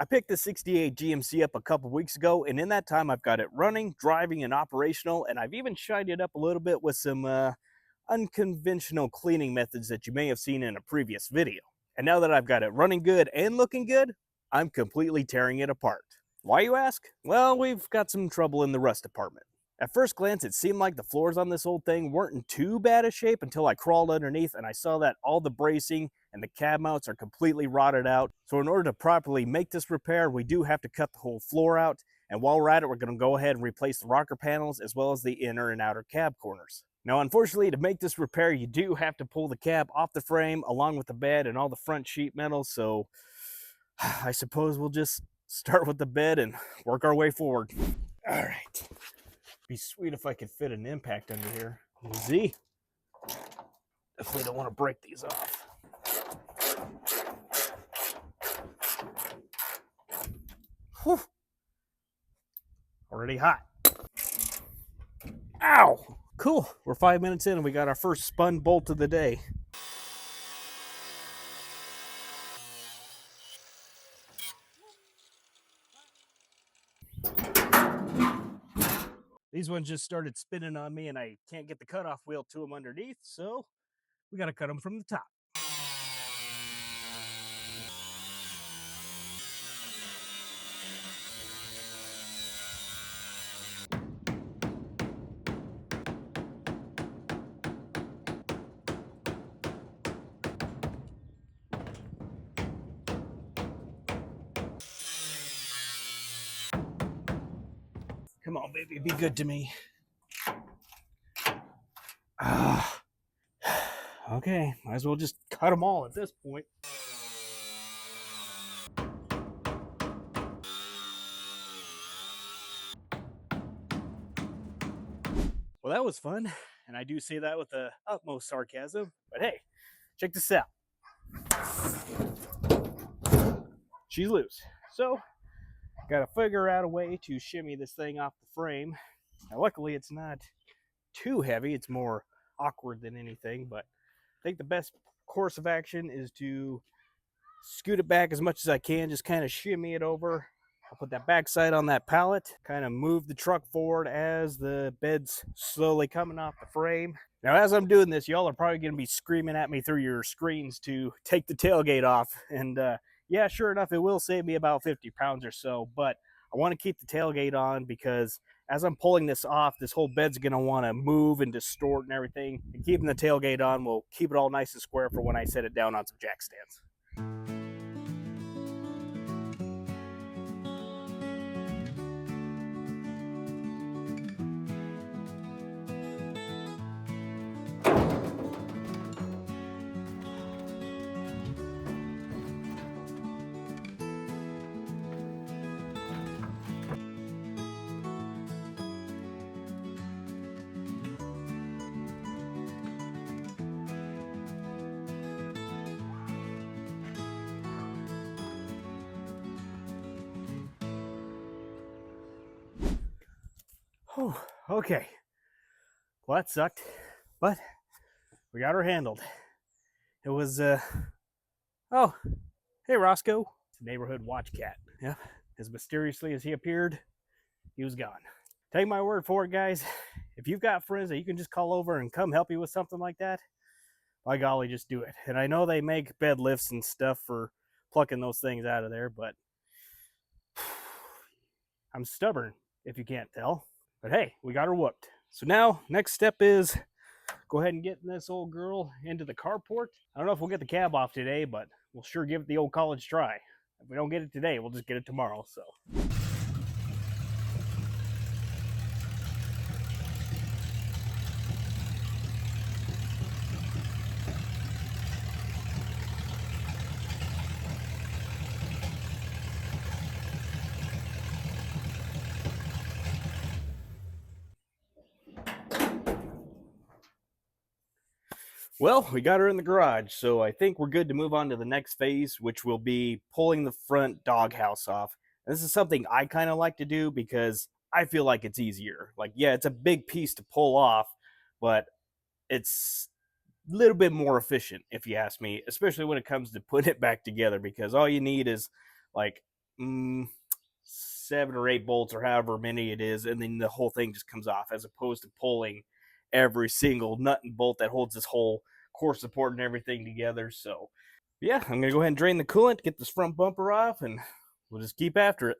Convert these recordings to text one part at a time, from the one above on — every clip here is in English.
I picked the 68 GMC up a couple weeks ago, and in that time I've got it running, driving, and operational, and I've even shined it up a little bit with some unconventional cleaning methods that you may have seen in a previous video. And now that I've got it running good and looking good, I'm completely tearing it apart. Why, you ask? Well, we've got some trouble in the rust department. At first glance, it seemed like the floors on this old thing weren't in too bad a shape until I crawled underneath and I saw that all the bracing and the cab mounts are completely rotted out. So in order to properly make this repair, we do have to cut the whole floor out. And while we're at it, we're going to go ahead and replace the rocker panels as well as the inner and outer cab corners. Now, unfortunately, to make this repair, you do have to pull the cab off the frame along with the bed and all the front sheet metal. So I suppose we'll just start with the bed and work our way forward. All right. Be sweet if I could fit an impact under here. Easy. Definitely don't want to break these off. Whew. Already hot. Ow! Cool. We're 5 minutes in and we got our first spun bolt of the day. These ones just started spinning on me and I can't get the cutoff wheel to them underneath, so we got to cut them from the top. Come on, baby, be good to me. Okay, might as well just cut them all at this point. Well, that was fun, and I do say that with the utmost sarcasm, but hey, check this out. She's loose. So, gotta figure out a way to shimmy this thing off the frame. Now, luckily, it's not too heavy. It's more awkward than anything, but I think the best course of action is to scoot it back as much as I can, just kind of shimmy it over. I'll put that backside on that pallet, kind of move the truck forward as the bed's slowly coming off the frame. Now, as I'm doing this, y'all are probably going to be screaming at me through your screens to take the tailgate off. And yeah, sure enough, it will save me about 50 pounds or so, but I want to keep the tailgate on because as I'm pulling this off, this whole bed's going to want to move and distort and everything. And keeping the tailgate on will keep it all nice and square for when I set it down on some jack stands. Oh, okay. Well, that sucked, but we got her handled. It was, oh, hey, Roscoe. It's a neighborhood watch cat. Yeah, as mysteriously as he appeared, he was gone. Take my word for it, guys. If you've got friends that you can just call over and come help you with something like that, by golly, just do it. And I know they make bed lifts and stuff for plucking those things out of there, but I'm stubborn, if you can't tell. But hey, we got her whooped. So now, next step is go ahead and get this old girl into the carport. I don't know if we'll get the cab off today, but we'll sure give it the old college try. If we don't get it today, we'll just get it tomorrow. So. Well, we got her in the garage, so I think we're good to move on to the next phase, which will be pulling the front doghouse off. And this is something I kind of like to do because I feel like it's easier. Like, yeah, it's a big piece to pull off, but it's a little bit more efficient, if you ask me, especially when it comes to putting it back together, because all you need is like 7 or 8 bolts or however many it is, and then the whole thing just comes off, as opposed to pulling every single nut and bolt that holds this whole core support and everything together. So yeah, I'm gonna go ahead and drain the coolant, get this front bumper off, and we'll just keep after it.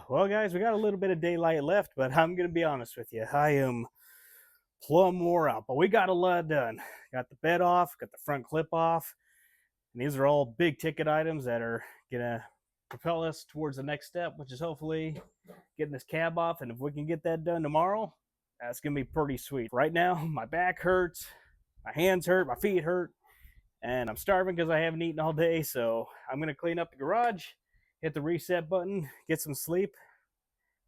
Well, guys, we got a little bit of daylight left, but I'm going to be honest with you. I am plumb wore out, but we got a lot done. Got the bed off, got the front clip off, and these are all big ticket items that are going to propel us towards the next step, which is hopefully getting this cab off. And if we can get that done tomorrow, that's going to be pretty sweet. Right now, my back hurts, my hands hurt, my feet hurt, and I'm starving because I haven't eaten all day. So I'm going to clean up the garage, hit the reset button, get some sleep.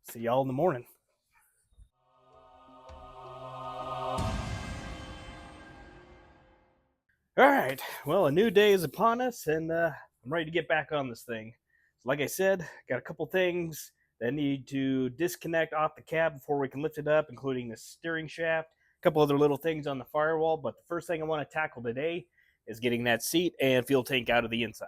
See y'all in the morning. All right, well, a new day is upon us, and I'm ready to get back on this thing. Like I said, got a couple things that need to disconnect off the cab before we can lift it up, including the steering shaft, a couple other little things on the firewall. But the first thing I want to tackle today is getting that seat and fuel tank out of the inside.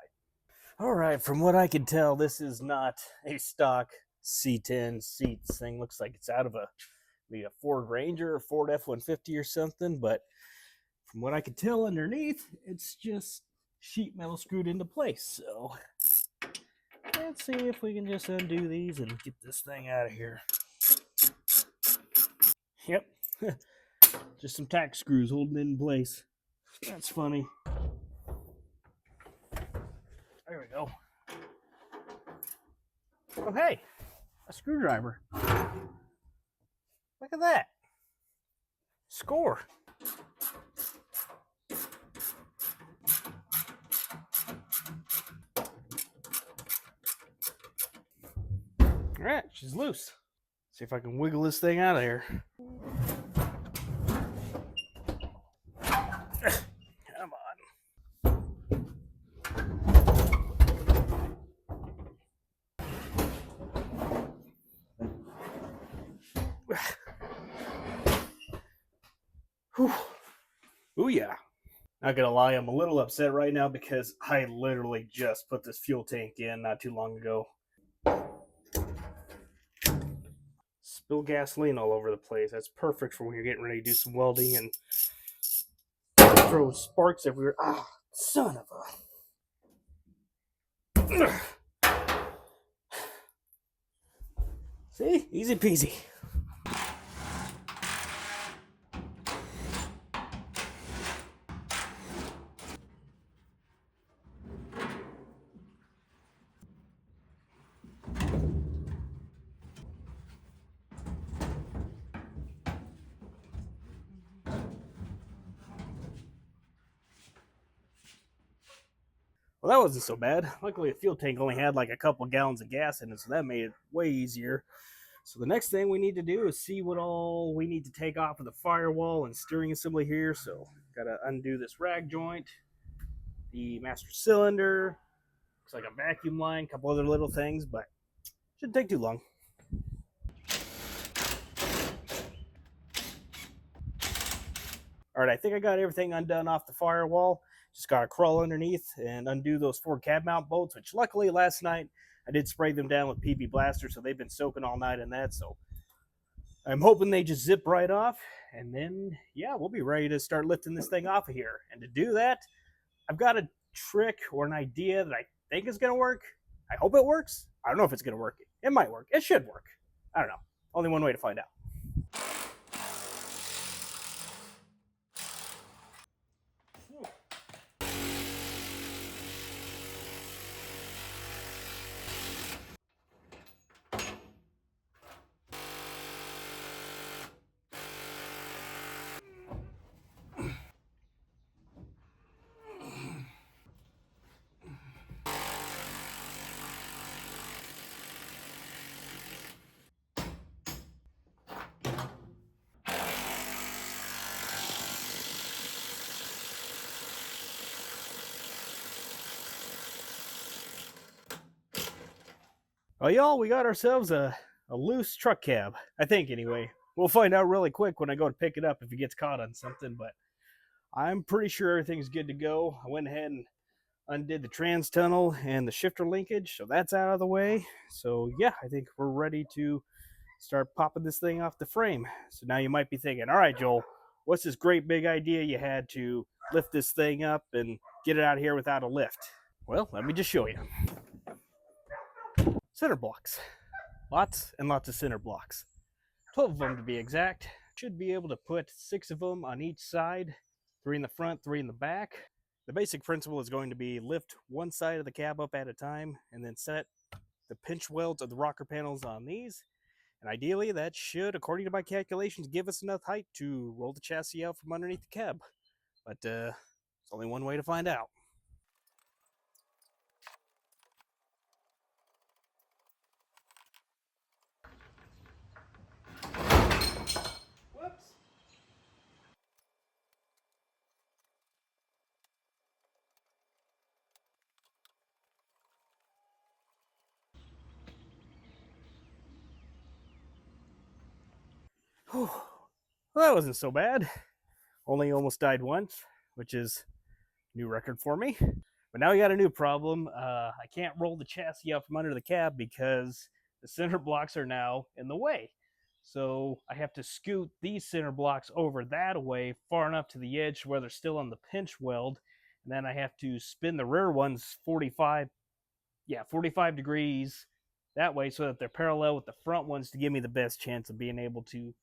All right, from what I can tell, this is not a stock C10 seat. This thing looks like it's out of maybe a Ford Ranger or Ford F-150 or something, but from what I can tell underneath, it's just sheet metal screwed into place. So let's see if we can just undo these and get this thing out of here. Yep, just some tack screws holding it in place. That's funny. There we go. Oh, hey, a screwdriver. Look at that. Score. All right, she's loose. See if I can wiggle this thing out of here. Come on. Whew. Ooh, yeah. Not gonna lie, I'm a little upset right now because I literally just put this fuel tank in not too long ago. Spill gasoline all over the place. That's perfect for when you're getting ready to do some welding and throw sparks everywhere. Ah, son of a. See? Easy peasy. Well, that wasn't so bad. Luckily, the fuel tank only had like a couple gallons of gas in it, so that made it way easier. So the next thing we need to do is see what all we need to take off of the firewall and steering assembly here. So gotta undo this rag joint, the master cylinder, looks like a vacuum line, a couple other little things, but shouldn't take too long. All right, I think I got everything undone off the firewall. Just gotta crawl underneath and undo those 4 cab mount bolts, which luckily last night I did spray them down with PB Blaster, so they've been soaking all night in that. So I'm hoping they just zip right off, and then yeah, we'll be ready to start lifting this thing off of here. And to do that, I've got a trick or an idea that I think is gonna work. I hope it works. I don't know if it's gonna work. It might work. It should work. I don't know. Only one way to find out. Well, y'all, we got ourselves a loose truck cab. I think, anyway. We'll find out really quick when I go to pick it up if it gets caught on something, but I'm pretty sure everything's good to go. I went ahead and undid the trans tunnel and the shifter linkage, so that's out of the way. So, yeah, I think we're ready to start popping this thing off the frame. So now you might be thinking, all right, Joel, what's this great big idea you had to lift this thing up and get it out of here without a lift? Well, let me just show you. Center blocks. Lots and lots of center blocks. 12 of them to be exact. Should be able to put 6 of them on each side, 3 in the front, 3 in the back. The basic principle is going to be lift one side of the cab up at a time and then set the pinch welds of the rocker panels on these. And ideally, that should, according to my calculations, give us enough height to roll the chassis out from underneath the cab. But there's only one way to find out. Whoops. Whew. Well, that wasn't so bad. Only almost died once, which is a new record for me. But now we got a new problem. I can't roll the chassis out from under the cab because the center blocks are now in the way. So I have to scoot these center blocks over that way far enough to the edge where they're still on the pinch weld. And then I have to spin the rear ones 45 degrees that way so that they're parallel with the front ones to give me the best chance of being able to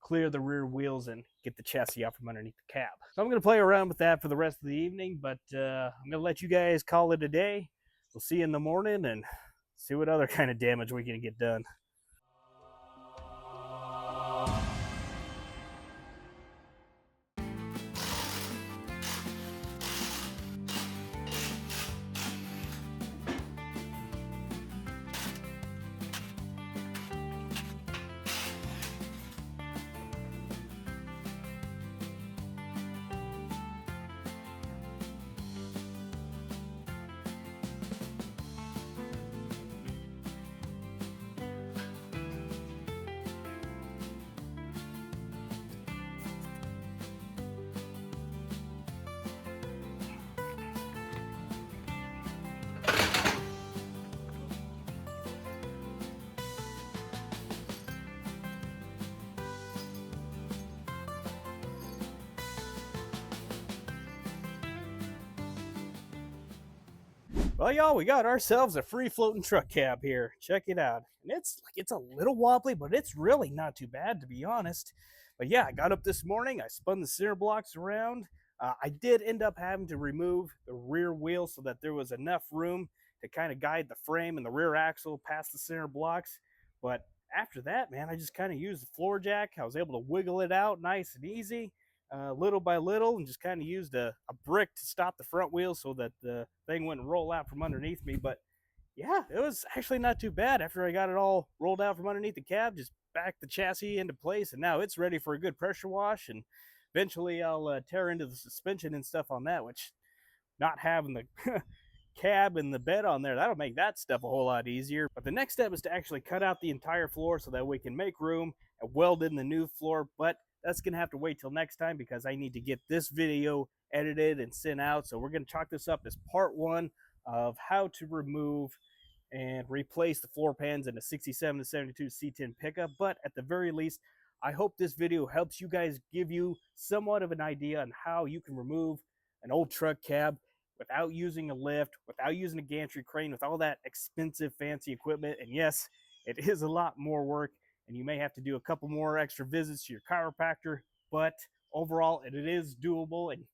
clear the rear wheels and get the chassis out from underneath the cab. So I'm going to play around with that for the rest of the evening, but I'm going to let you guys call it a day. We'll see you in the morning and see what other kind of damage we can get done. Well, y'all, we got ourselves a free floating truck cab here. Check it out. And it's a little wobbly, but it's really not too bad, to be honest. But yeah, I got up this morning, I spun the center blocks around. I did end up having to remove the rear wheel so that there was enough room to kind of guide the frame and the rear axle past the center blocks. But after that, man, I just kind of used the floor jack. I was able to wiggle it out nice and easy, little by little, and just kind of used a brick to stop the front wheel so that the thing wouldn't roll out from underneath me. But yeah, it was actually not too bad after I got it all rolled out from underneath the cab. Just backed the chassis into place, and now it's ready for a good pressure wash. And eventually, I'll tear into the suspension and stuff on that, which not having the cab and the bed on there, that'll make that stuff a whole lot easier. But the next step is to actually cut out the entire floor so that we can make room and weld in the new floor. But that's gonna have to wait till next time because I need to get this video edited and sent out. So we're gonna chalk this up as part one of how to remove and replace the floor pans in a 67 to 72 C10 pickup. But at the very least, I hope this video helps you guys, give you somewhat of an idea on how you can remove an old truck cab without using a lift, without using a gantry crane, with all that expensive fancy equipment. And yes, it is a lot more work, and you may have to do a couple more extra visits to your chiropractor, but overall it is doable. And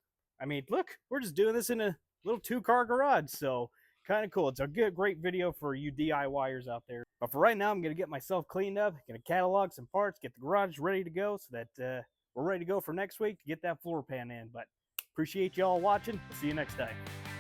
I mean, look, we're just doing this in a little 2-car garage, so kind of cool. It's a great video for you DIYers out there. But for right now, I'm going to get myself cleaned up, going to catalog some parts, get the garage ready to go so that we're ready to go for next week to get that floor pan in. But appreciate y'all watching. We'll see you next time.